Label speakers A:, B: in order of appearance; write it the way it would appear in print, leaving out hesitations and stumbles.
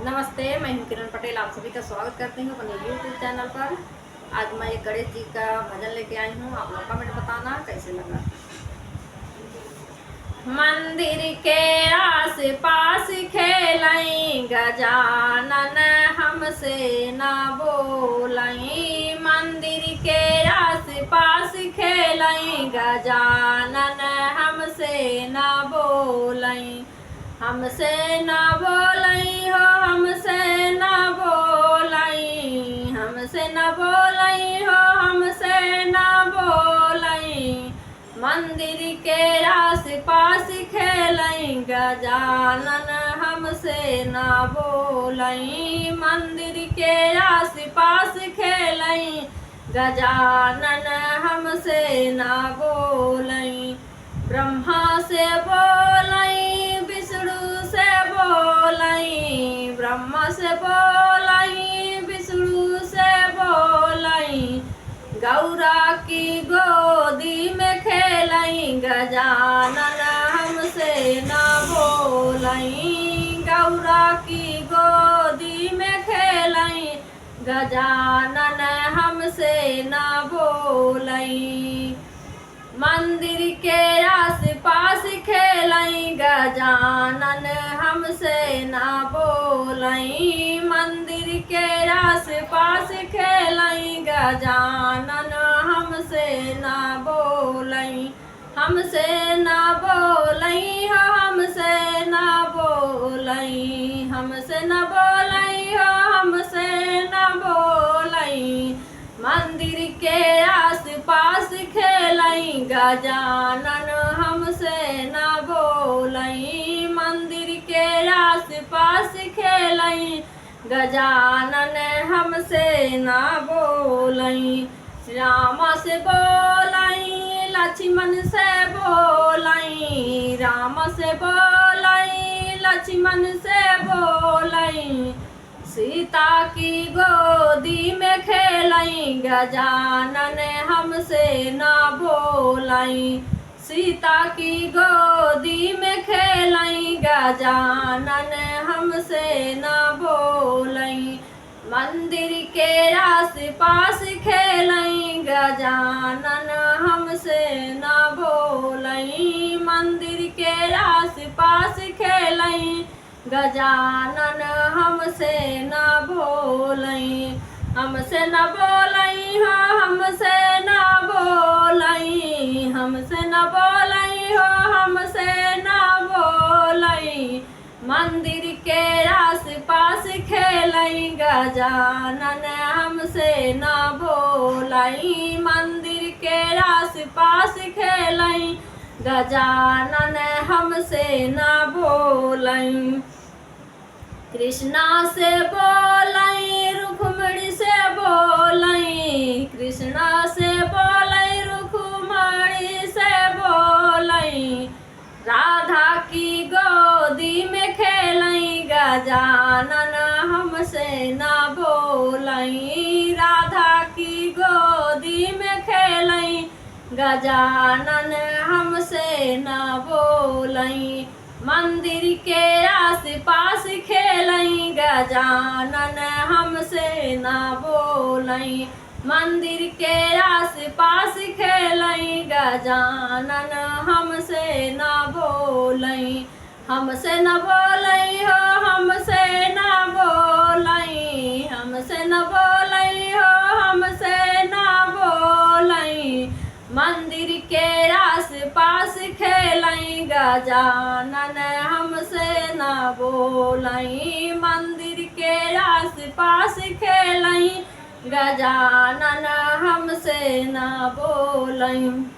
A: नमस्ते, मैं हूं किरण पटेल। आप सभी का स्वागत करती हूं अपने YouTube चैनल पर। आज मैं एक गणेश जी का भजन लेके आई हूं। आप लोग कमेंट बताना कैसे लगा। मंदिर के आस पास खेलई गजानन, हमसे ना बोलई। मंदिर के आस पास खेलई गजानन, हमसे ना बोलई। हमसे ना बोलई हो, हमसे ना बोलई। हमसे ना बोलई हो, हमसे ना बोलई। मंदिर के आस पास खेलई गजानन, हमसे ना बोलई। मंदिर के आस पास खेलई गजानन, हमसे ना बोलई। ब्रह्मा से बोलई, विष्णु से बोलई। ब्रह्मा से बोलई, विष्णु से बोलई। गौरा की गोदी में खेलई गजानन, हमसे ना बोलई। गौरा की गोदी में खेलई गजानन, हमसे ना बोलई। मंदिर के आस पास खेलई गजानन, हमसे ना बोलई। मंदिर के आस पास खेलई गजानन, हमसे ना बोलई। हमसे ना बोलई हो, हमसे ना बोलई। हमसे ना बोलई हो, हमसे ना बोलई। मंदिर के आस पास खेलई गजानन, हमसे ना बोलई। मंदिर के आस पास खेलई गजानन, हमसे ना बोलई। राम से बोलई, लक्ष्मण से बोलई। राम से बोलई, लक्ष्मण से बोलई। सीता की गोदी में खेलई गजानन, हमसे ना बोलई। सीता की गोदी में खेलई गजानन, हमसे ना बोलई। मंदिर के आस पास खेलई गजानन, हमसे ना बोलई। मंदिर के आस पास खेलई गजानन, हमसे ना बोलई। हमसे ना बोलई हो, हमसे ना बोलई। हमसे ना बोलई हो, हमसे ना बोलई। मंदिर के आस पास खेलई गजानन, हमसे ना बोलई। मंदिर के आस पास खेलई गजानन, हमसे ना बोलई। कृष्णा से बोलई, रुक्मिणी से बोलई। कृष्णा से बोलई, रुक्मिणी से बोलई। राधा की गोदी में खेलई गजानन, हमसे ना बोलई। राधा की गोदी में खेलई गजानन, हमसे ना बोलई। मंदिर के आस पास खेलई गजानन, हमसे ना बोलई। मंदिर के आस पास खेलई गजानन, हमसे ना बोलई। हमसे ना बोलई हो, हमसे ना बोलई। हमसे ना बोलई हो, हमसे ना बोलई। मंदिर के आस पास खेलई गजानन, हमसे ना बोलई। मंदिर के आस पास खेलई गजानन, हमसे ना बोलई।